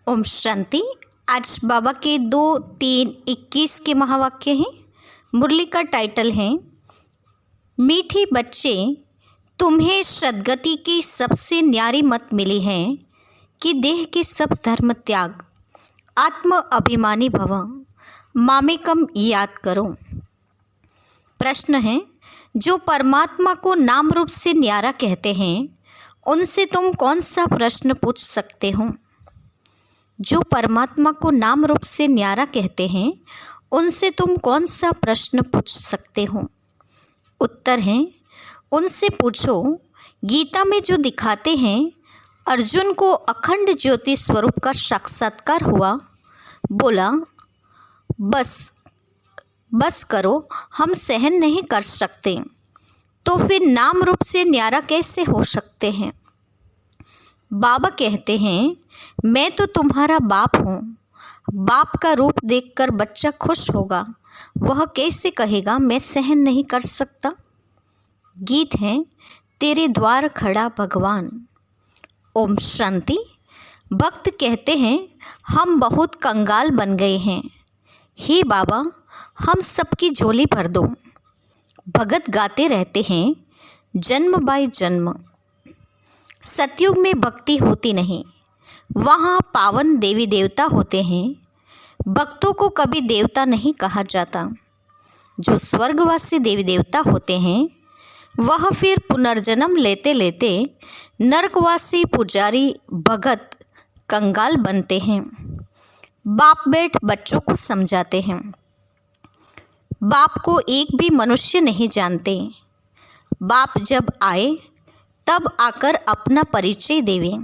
ओम शांति। आज बाबा के 2-3-21 के महावाक्य हैं। मुरली का टाइटल है मीठे बच्चे, तुम्हें सद्गति की सबसे न्यारी मत मिली है कि देह के सब धर्म त्याग, आत्म अभिमानी भव, मामेकम याद करो। प्रश्न है, जो परमात्मा को नाम रूप से न्यारा कहते हैं उनसे तुम कौन सा प्रश्न पूछ सकते हो? जो परमात्मा को नाम रूप से न्यारा कहते हैं उनसे तुम कौन सा प्रश्न पूछ सकते हो? उत्तर है, उनसे पूछो, गीता में जो दिखाते हैं अर्जुन को अखंड ज्योति स्वरूप का साक्षात्कार हुआ, बोला बस करो, हम सहन नहीं कर सकते, तो फिर नाम रूप से न्यारा कैसे हो सकते हैं? बाबा कहते हैं, मैं तो तुम्हारा बाप हूँ। बाप का रूप देखकर बच्चा खुश होगा, वह कैसे कहेगा मैं सहन नहीं कर सकता? गीत है, तेरे द्वार खड़ा भगवान। ओम शांति। भक्त कहते हैं, हम बहुत कंगाल बन गए हैं, हे बाबा हम सबकी झोली भर दो। भगत गाते रहते हैं, जन्म बाय जन्म। सतयुग में भक्ति होती नहीं, वहाँ पावन देवी देवता होते हैं। भक्तों को कभी देवता नहीं कहा जाता। जो स्वर्गवासी देवी देवता होते हैं वह फिर पुनर्जन्म लेते लेते नरकवासी पुजारी भगत कंगाल बनते हैं। बाप बेट बच्चों को समझाते हैं। बाप को एक भी मनुष्य नहीं जानते। बाप जब आए तब आकर अपना परिचय देवे।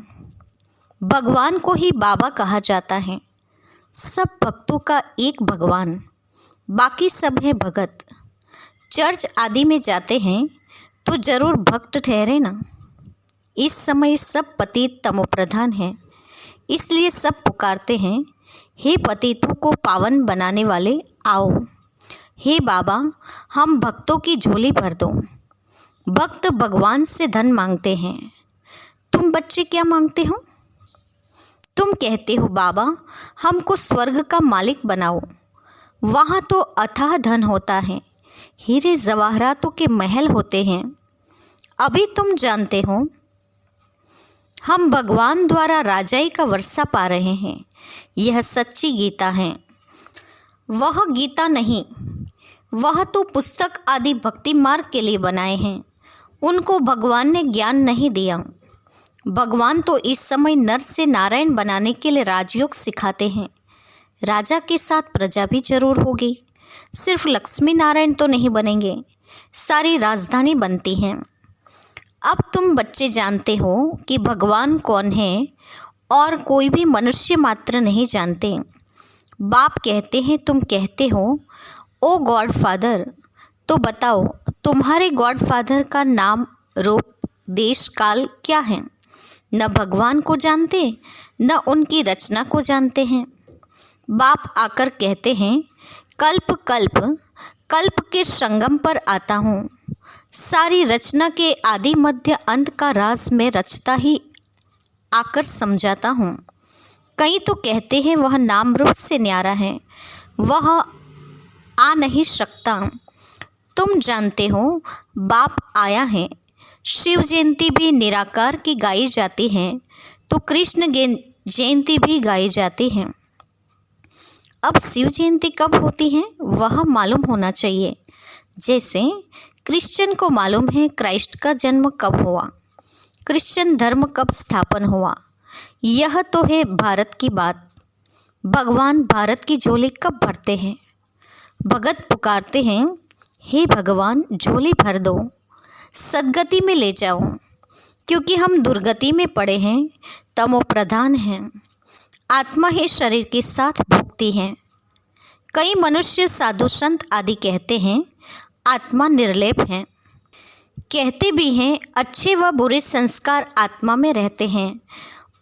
भगवान को ही बाबा कहा जाता है। सब भक्तों का एक भगवान, बाकी सब है भगत। चर्च आदि में जाते हैं तो जरूर भक्त ठहरे ना। इस समय सब पतित तमोप्रधान हैं, इसलिए सब पुकारते हैं, हे पतितों को पावन बनाने वाले आओ। हे बाबा हम भक्तों की झोली भर दो। भक्त भगवान से धन मांगते हैं। तुम बच्चे क्या मांगते हो? तुम कहते हो बाबा हमको स्वर्ग का मालिक बनाओ, वहाँ तो अथाह धन होता है, हीरे जवाहरातों के महल होते हैं। अभी तुम जानते हो हम भगवान द्वारा राजाई का वर्षा पा रहे हैं। यह सच्ची गीता है। वह गीता नहीं, वह तो पुस्तक आदि भक्ति मार्ग के लिए बनाए हैं। उनको भगवान ने ज्ञान नहीं दिया। भगवान तो इस समय नर से नारायण बनाने के लिए राजयोग सिखाते हैं। राजा के साथ प्रजा भी जरूर होगी। सिर्फ लक्ष्मी नारायण तो नहीं बनेंगे, सारी राजधानी बनती हैं। अब तुम बच्चे जानते हो कि भगवान कौन है और कोई भी मनुष्य मात्र नहीं जानते। बाप कहते हैं, तुम कहते हो ओ गॉड फादर, तो बताओ तुम्हारे गॉड फादर का नाम, रूप, देश, काल क्या है? न भगवान को जानते, न उनकी रचना को जानते हैं। बाप आकर कहते हैं, कल्प कल्प कल्प के संगम पर आता हूँ। सारी रचना के आदि मध्य अंत का राज मैं रचता ही आकर समझाता हूँ। कई तो कहते हैं वह नाम रूप से न्यारा है, वह आ नहीं सकता। तुम जानते हो बाप आया है। शिव जयंती भी निराकार की गाई जाती है, तो कृष्ण जयंती भी गाई जाती है। अब शिव जयंती कब होती है वह मालूम होना चाहिए। जैसे क्रिश्चियन को मालूम है क्राइस्ट का जन्म कब हुआ, क्रिश्चियन धर्म कब स्थापन हुआ। यह तो है भारत की बात। भगवान भारत की झोली कब भरते हैं? भगत पुकारते हैं, हे भगवान झोली भर दो, सद्गति में ले जाओ, क्योंकि हम दुर्गति में पड़े हैं, तमोप्रधान हैं। आत्मा ही शरीर के साथ भोगती है। कई मनुष्य साधु संत आदि कहते हैं आत्मा निर्लेप है। कहते भी हैं अच्छे व बुरे संस्कार आत्मा में रहते हैं,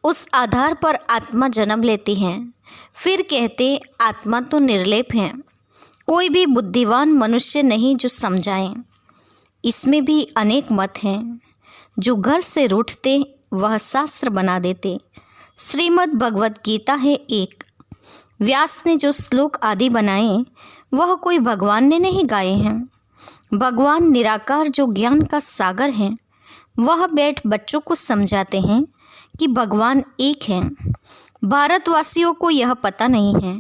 उस आधार पर आत्मा जन्म लेती है। फिर कहते आत्मा तो निर्लेप है। कोई भी बुद्धिवान मनुष्य नहीं जो समझाए। इसमें भी अनेक मत हैं। जो घर से रूठते वह शास्त्र बना देते, श्रीमद् भगवत गीता है एक। व्यास ने जो श्लोक आदि बनाए वह कोई भगवान ने नहीं गाए हैं। भगवान निराकार जो ज्ञान का सागर है वह बैठ बच्चों को समझाते हैं कि भगवान एक हैं। भारतवासियों को यह पता नहीं है।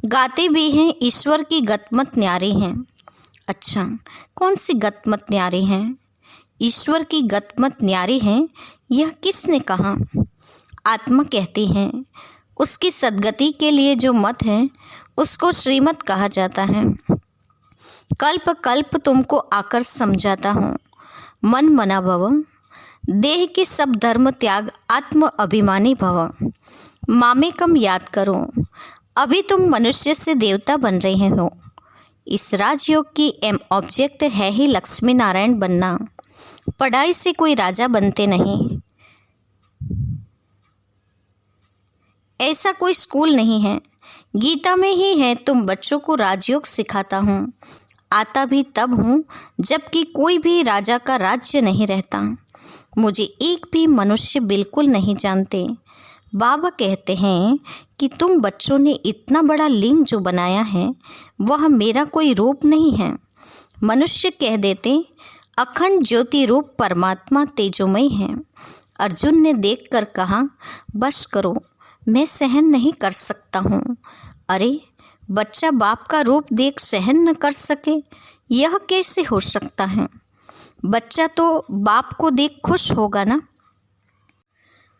गाते भी हैं ईश्वर की गतमत न्यारी हैं। अच्छा, कौन सी गतमत न्यारी हैं? ईश्वर की गतमत न्यारी है, यह किसने कहा? आत्मा कहती है। उसकी सद्गति के लिए जो मत है उसको श्रीमत कहा जाता है। कल्प कल्प तुमको आकर समझाता हूँ। मन मना भव, देह के सब धर्म त्याग, आत्म अभिमानी भव। मामेकम याद करो, अभी तुम मनुष्य से देवता बन रहे हो। इस राजयोग की एम ऑब्जेक्ट है ही लक्ष्मी नारायण बनना। पढ़ाई से कोई राजा बनते नहीं। ऐसा कोई स्कूल नहीं है। गीता में ही है तुम बच्चों को राजयोग सिखाता हूँ। आता भी तब हूँ जबकि कोई भी राजा का राज्य नहीं रहता। मुझे एक भी मनुष्य बिल्कुल नहीं जानते। बाबा कहते हैं कि तुम बच्चों ने इतना बड़ा लिंग जो बनाया है वह मेरा कोई रूप नहीं है। मनुष्य कह देते अखंड ज्योति रूप परमात्मा तेजोमय है। अर्जुन ने देखकर कहा, बस करो, मैं सहन नहीं कर सकता हूँ। अरे, बच्चा बाप का रूप देख सहन न कर सके, यह कैसे हो सकता है? बच्चा तो बाप को देख खुश होगा ना।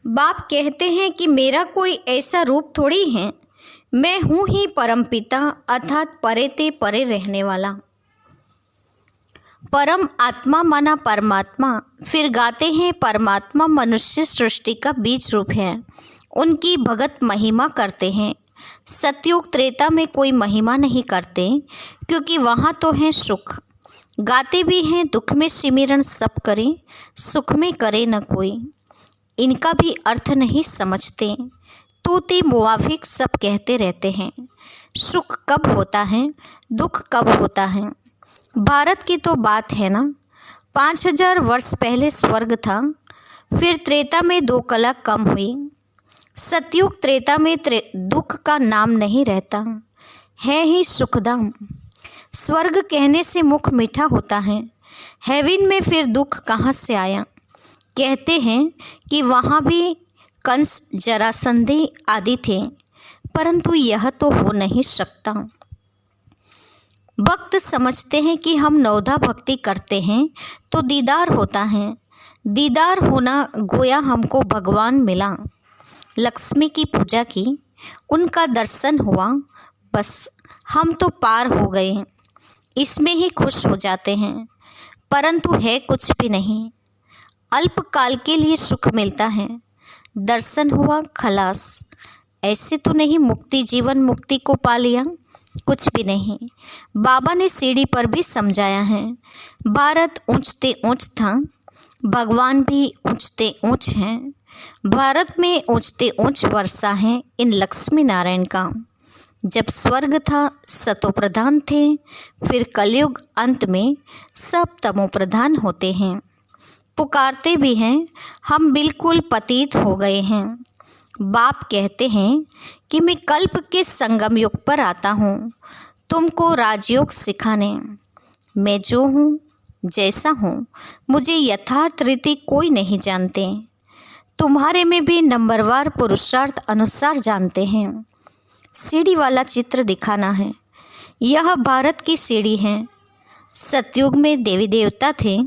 बाप कहते हैं कि मेरा कोई ऐसा रूप थोड़ी है, मैं हूँ ही परमपिता अर्थात परे ते परे रहने वाला। परम आत्मा माना परमात्मा। फिर गाते हैं परमात्मा मनुष्य सृष्टि का बीज रूप है। उनकी भगत महिमा करते हैं। सतयुग त्रेता में कोई महिमा नहीं करते क्योंकि वहाँ तो है सुख। गाते भी हैं दुख में सिमरन सब करे, सुख में करे न कोई। इनका भी अर्थ नहीं समझते, तूती मुवाफिक सब कहते रहते हैं। सुख कब होता है, दुख कब होता है? भारत की तो बात है ना। 5000 वर्ष पहले स्वर्ग था, फिर त्रेता में 2 कला कम हुई। सतयुग त्रेता में दुख का नाम नहीं रहता, है ही सुखधाम। स्वर्ग कहने से मुख मीठा होता है। हेवन में फिर दुख कहाँ से आया? कहते हैं कि वहाँ भी कंस, जरासंधि आदि थे, परंतु यह तो हो नहीं सकता। भक्त समझते हैं कि हम नवधा भक्ति करते हैं तो दीदार होता है। दीदार होना गोया हमको भगवान मिला। लक्ष्मी की पूजा की, उनका दर्शन हुआ, बस हम तो पार हो गए। इसमें ही खुश हो जाते हैं, परंतु है कुछ भी नहीं। अल्पकाल के लिए सुख मिलता है। दर्शन हुआ, खलास। ऐसे तो नहीं मुक्ति, जीवन मुक्ति को पा लिया, कुछ भी नहीं। बाबा ने सीढ़ी पर भी समझाया है। भारत ऊंचते ऊंच था, भगवान भी ऊंचते ऊंच हैं। भारत में ऊंचते ऊंच वर्षा है इन लक्ष्मी नारायण का। जब स्वर्ग था सतो प्रधान थे, फिर कलयुग अंत में सब तमो प्रधान होते हैं। पुकारते भी हैं, हम बिल्कुल पतित हो गए हैं। बाप कहते हैं कि मैं कल्प के संगम युग पर आता हूँ तुमको राजयोग सिखाने। मैं जो हूँ, जैसा हूँ, मुझे यथार्थ रीति कोई नहीं जानते। तुम्हारे में भी नंबरवार पुरुषार्थ अनुसार जानते हैं। सीढ़ी वाला चित्र दिखाना है। यह भारत की सीढ़ी है। सतयुग में देवी देवता थे।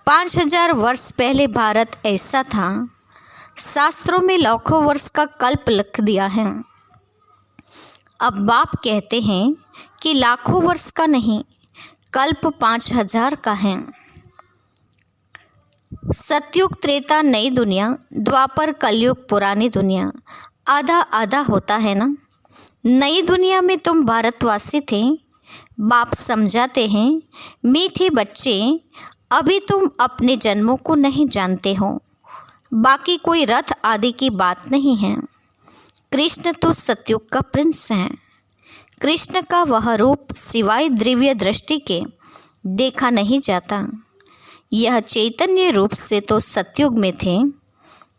5000 वर्ष पहले भारत ऐसा था। शास्त्रों में लाखों वर्ष का कल्प लिख दिया है। अब बाप कहते हैं कि लाखों वर्ष का नहीं, कल्प 5000 का है। सतयुग त्रेता नई दुनिया, द्वापर कलयुग पुरानी दुनिया। आधा आधा होता है ना। नई दुनिया में तुम भारतवासी थे। बाप समझाते हैं, मीठे बच्चे, अभी तुम अपने जन्मों को नहीं जानते हो। बाकी कोई रथ आदि की बात नहीं है। कृष्ण तो सतयुग का प्रिंस है। कृष्ण का वह रूप सिवाय दिव्य दृष्टि के देखा नहीं जाता। यह चैतन्य रूप से तो सतयुग में थे,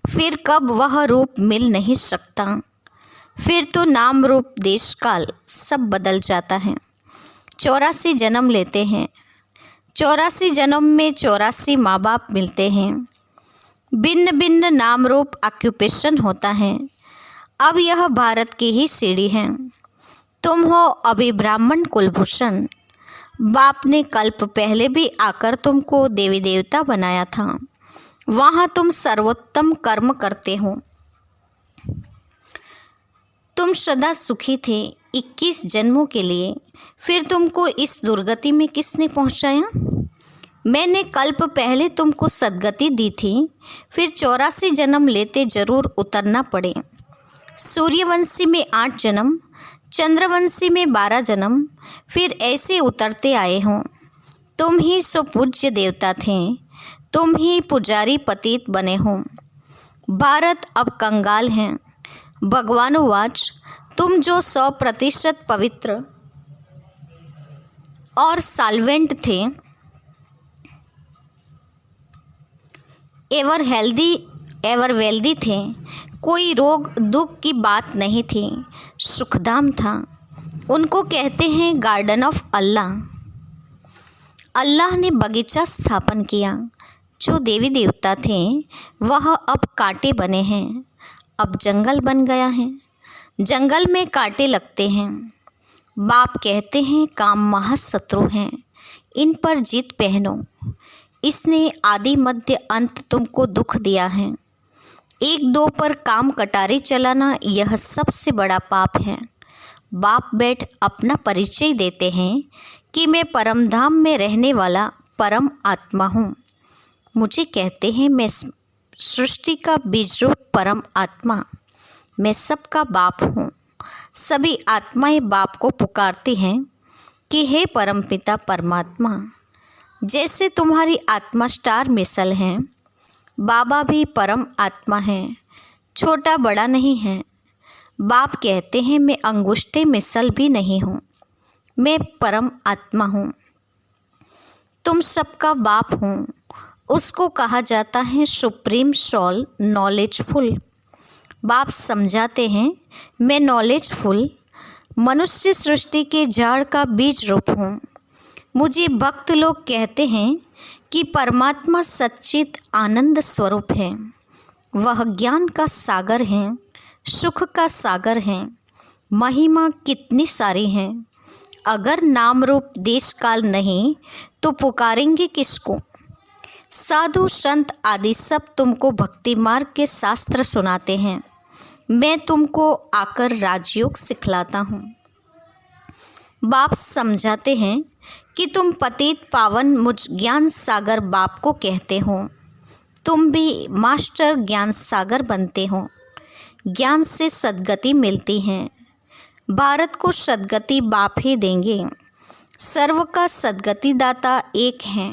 फिर कब वह रूप मिल नहीं सकता। फिर तो नाम रूप देश काल सब बदल जाता है। 84 जन्म लेते हैं, 84 जन्म में 84 माँ बाप मिलते हैं। भिन्न भिन्न नाम रूप ऑक्यूपेशन होता है। अब यह भारत की ही सीढ़ी है। तुम हो अभी ब्राह्मण कुलभूषण। बाप ने कल्प पहले भी आकर तुमको देवी देवता बनाया था। वहाँ तुम सर्वोत्तम कर्म करते हो। तुम सदा सुखी थे 21 जन्मों के लिए। फिर तुमको इस दुर्गति में किसने पहुँचाया? मैंने कल्प पहले तुमको सद्गति दी थी। फिर 84 जन्म लेते जरूर उतरना पड़े। सूर्यवंशी में 8 जन्म, चंद्रवंशी में 12 जन्म, फिर ऐसे उतरते आए हो। तुम ही सो पूज्य देवता थे, तुम ही पुजारी पतित बने हो। भारत अब कंगाल है। भगवानुवाच, तुम जो 100% पवित्र और साल्वेंट थे, एवर हेल्दी एवर वेल्दी थे, कोई रोग दुख की बात नहीं थी, सुखधाम था। उनको कहते हैं गार्डन ऑफ अल्लाह। अल्लाह ने बगीचा स्थापन किया। जो देवी देवता थे वह अब कांटे बने हैं। अब जंगल बन गया है। जंगल में कांटे लगते हैं। बाप कहते हैं काम महाशत्रु हैं, इन पर जीत पहनो। इसने आदि मध्य अंत तुमको दुख दिया है। 1-2 पर काम कटारी चलाना यह सबसे बड़ा पाप है। बाप बैठ अपना परिचय देते हैं कि मैं परम धाम में रहने वाला परम आत्मा हूँ। मुझे कहते हैं मैं सृष्टि का बीज रूप परम आत्मा, मैं सबका बाप हूँ। सभी आत्माएं बाप को पुकारती हैं कि हे परमपिता परमात्मा। जैसे तुम्हारी आत्मा स्टार मिसल है, बाबा भी परम आत्मा हैं, छोटा बड़ा नहीं है। बाप कहते हैं मैं अंगुष्ठे मिसल भी नहीं हूँ, मैं परम आत्मा हूँ। तुम सबका बाप हूँ। उसको कहा जाता है सुप्रीम सोल नॉलेजफुल। बाप समझाते हैं मैं नॉलेजफुल मनुष्य सृष्टि के झाड़ का बीज रूप हूँ। मुझे भक्त लोग कहते हैं कि परमात्मा सच्चित आनंद स्वरूप है। वह ज्ञान का सागर है, सुख का सागर है। महिमा कितनी सारी है। अगर नाम रूप देश काल नहीं तो पुकारेंगे किसको? साधु संत आदि सब तुमको भक्ति मार्ग के शास्त्र सुनाते हैं। मैं तुमको आकर राजयोग सिखलाता हूँ। बाप समझाते हैं कि तुम पतित पावन मुझ ज्ञान सागर बाप को कहते हो। तुम भी मास्टर ज्ञान सागर बनते हो। ज्ञान से सद्गति मिलती है। भारत को सद्गति बाप ही देंगे। सर्व का सद्गति दाता एक है।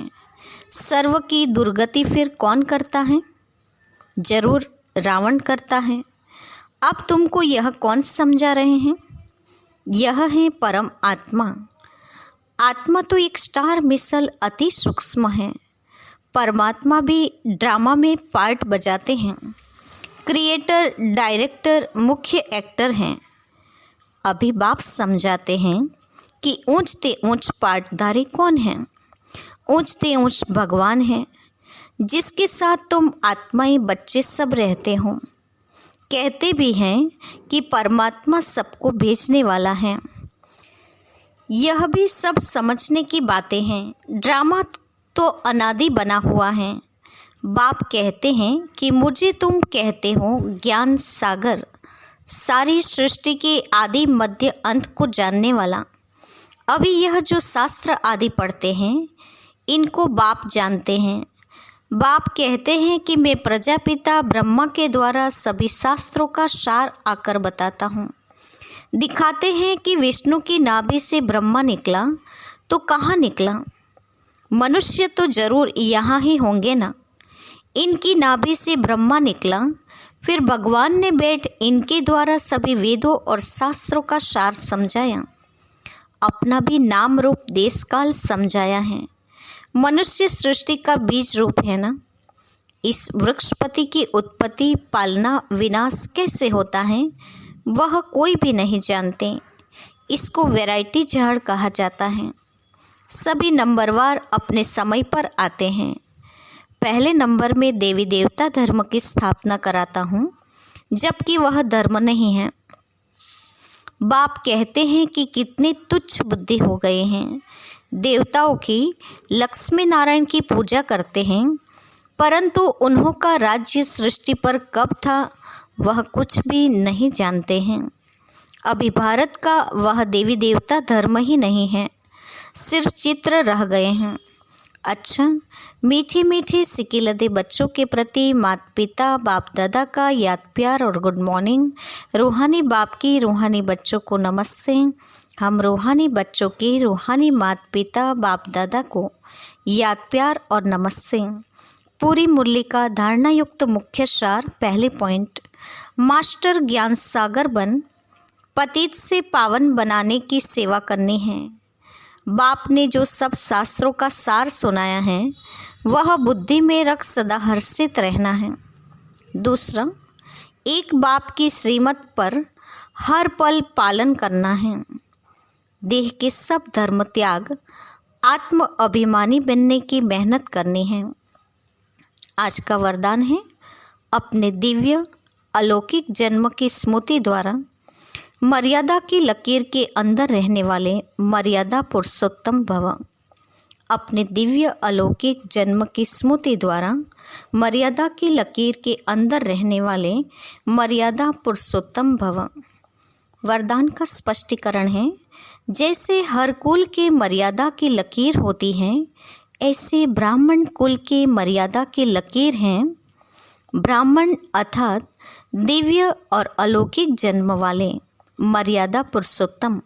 सर्व की दुर्गति फिर कौन करता है? जरूर रावण करता है। अब तुमको यह कौन समझा रहे हैं? यह है परम आत्मा। आत्मा तो एक स्टार मिसल अति सूक्ष्म है। परमात्मा भी ड्रामा में पार्ट बजाते हैं। क्रिएटर, डायरेक्टर, मुख्य एक्टर हैं। अभी बाप समझाते हैं कि ऊंचते ऊंच पार्टधारी कौन है? ऊंचते ऊंच भगवान है, जिसके साथ तुम आत्माएं बच्चे सब रहते हो। कहते भी हैं कि परमात्मा सबको भेजने वाला है। यह भी सब समझने की बातें हैं। ड्रामा तो अनादि बना हुआ है। बाप कहते हैं कि मुझे तुम कहते हो ज्ञान सागर, सारी सृष्टि के आदि मध्य अंत को जानने वाला। अभी यह जो शास्त्र आदि पढ़ते हैं इनको बाप जानते हैं। बाप कहते हैं कि मैं प्रजापिता ब्रह्मा के द्वारा सभी शास्त्रों का सार आकर बताता हूँ। दिखाते हैं कि विष्णु की नाभि से ब्रह्मा निकला तो कहाँ निकला? मनुष्य तो जरूर यहाँ ही होंगे ना। इनकी नाभि से ब्रह्मा निकला, फिर भगवान ने बैठ इनके द्वारा सभी वेदों और शास्त्रों का सार समझाया। अपना भी नाम रूप देश काल समझाया है। मनुष्य सृष्टि का बीज रूप है ना। इस वृक्षपति की उत्पत्ति, पालना, विनाश कैसे होता है वह कोई भी नहीं जानते। इसको वैरायटी झाड़ कहा जाता है। सभी नंबरवार अपने समय पर आते हैं। पहले नंबर में देवी देवता धर्म की स्थापना कराता हूँ, जबकि वह धर्म नहीं है। बाप कहते हैं कि कितने तुच्छ बुद्धि हो गए हैं। देवताओं की, लक्ष्मी नारायण की पूजा करते हैं, परंतु उन्हों का राज्य सृष्टि पर कब था वह कुछ भी नहीं जानते हैं। अभी भारत का वह देवी देवता धर्म ही नहीं है, सिर्फ चित्र रह गए हैं। अच्छा, मीठी मीठी सिकिलते बच्चों के प्रति माता पिता बाप दादा का याद प्यार और गुड मॉर्निंग। रूहानी बाप की रूहानी बच्चों को नमस्ते। हम रूहानी बच्चों की रूहानी माता पिता बाप दादा को याद प्यार और नमस्ते। पूरी मुरली का धारणा युक्त मुख्य सार। पहले पॉइंट, मास्टर ज्ञान सागर बन पतित से पावन बनाने की सेवा करनी है। बाप ने जो सब शास्त्रों का सार सुनाया है वह बुद्धि में रख सदा हर्षित रहना है। दूसरा, एक बाप की श्रीमत पर हर पल पालन करना है। देह के सब धर्म त्याग, आत्म अभिमानी बनने की मेहनत करनी है। आज का वरदान है, अपने दिव्य अलौकिक जन्म की स्मृति द्वारा मर्यादा की लकीर के अंदर रहने वाले मर्यादा पुरुषोत्तम भव। अपने दिव्य अलौकिक जन्म की स्मृति द्वारा मर्यादा की लकीर के अंदर रहने वाले मर्यादा पुरुषोत्तम भव। वरदान का स्पष्टीकरण है, जैसे हर कुल के मर्यादा की लकीर होती है, ऐसे ब्राह्मण कुल के मर्यादा की लकीर हैं। ब्राह्मण अर्थात दिव्य और अलौकिक जन्म वाले मर्यादा पुरुषोत्तम।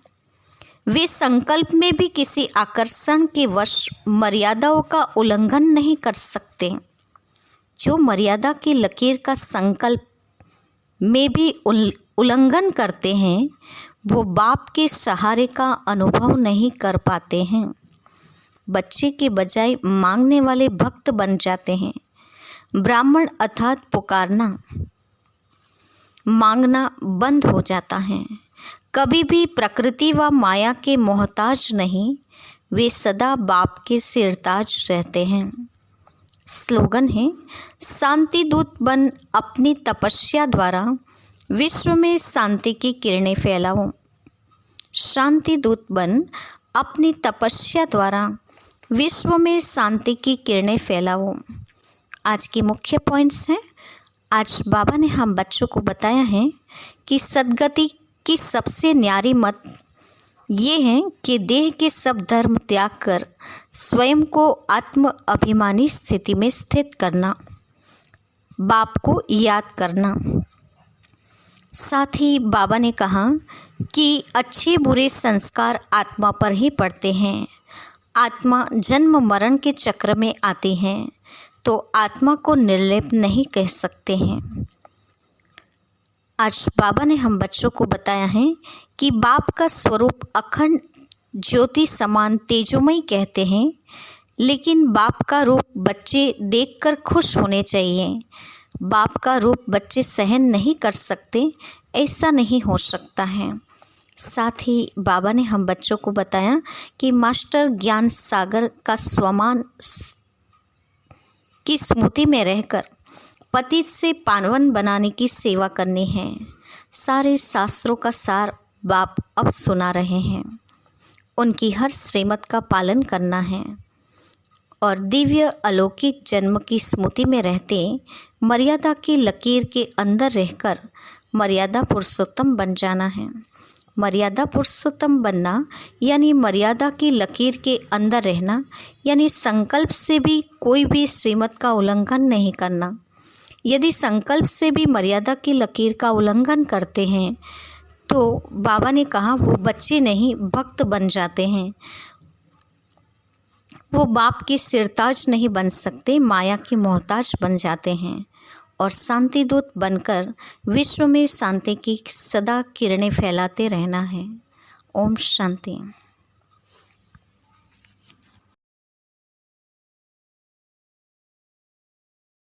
वे संकल्प में भी किसी आकर्षण के वश मर्यादाओं का उल्लंघन नहीं कर सकते। जो मर्यादा की लकीर का संकल्प में भी उल्लंघन करते हैं वो बाप के सहारे का अनुभव नहीं कर पाते हैं। बच्चे के बजाय मांगने वाले भक्त बन जाते हैं। ब्राह्मण अर्थात पुकारना, मांगना बंद हो जाता है। कभी भी प्रकृति व माया के मोहताज नहीं, वे सदा बाप के सिरताज रहते हैं। स्लोगन है, शांति दूत बन अपनी तपस्या द्वारा विश्व में शांति की किरणें फैलाओ। शांति दूत बन अपनी तपस्या द्वारा विश्व में शांति की किरणें फैलाओ। आज के मुख्य पॉइंट्स हैं। आज बाबा ने हम बच्चों को बताया है कि सद्गति की सबसे न्यारी मत ये है कि देह के सब धर्म त्याग कर स्वयं को आत्म अभिमानी स्थिति में स्थित करना, बाप को याद करना। साथ ही बाबा ने कहा कि अच्छे बुरे संस्कार आत्मा पर ही पड़ते हैं। आत्मा जन्म मरण के चक्र में आती है तो आत्मा को निर्लेप नहीं कह सकते हैं। आज बाबा ने हम बच्चों को बताया है कि बाप का स्वरूप अखंड ज्योति समान तेजोमय कहते हैं, लेकिन बाप का रूप बच्चे देखकर खुश होने चाहिए। बाप का रूप बच्चे सहन नहीं कर सकते, ऐसा नहीं हो सकता है। साथ ही बाबा ने हम बच्चों को बताया कि मास्टर ज्ञान सागर का स्वमान की स्मृति में रहकर पतित से पावन बनाने की सेवा करनी है। सारे शास्त्रों का सार बाप अब सुना रहे हैं। उनकी हर श्रीमत का पालन करना है और दिव्य अलौकिक जन्म की स्मृति में रहते मर्यादा की लकीर के अंदर रहकर मर्यादा पुरुषोत्तम बन जाना है। मर्यादा पुरुषोत्तम बनना यानी मर्यादा की लकीर के अंदर रहना, यानी संकल्प से भी कोई भी श्रीमत का उल्लंघन नहीं करना। यदि संकल्प से भी मर्यादा की लकीर का उल्लंघन करते हैं तो बाबा ने कहा वो बच्चे नहीं भक्त बन जाते हैं। वो बाप के सिरताज नहीं बन सकते, माया के मोहताज बन जाते हैं और शांति दूत बनकर विश्व में शांति की सदा किरणें फैलाते रहना है। ओम शांति।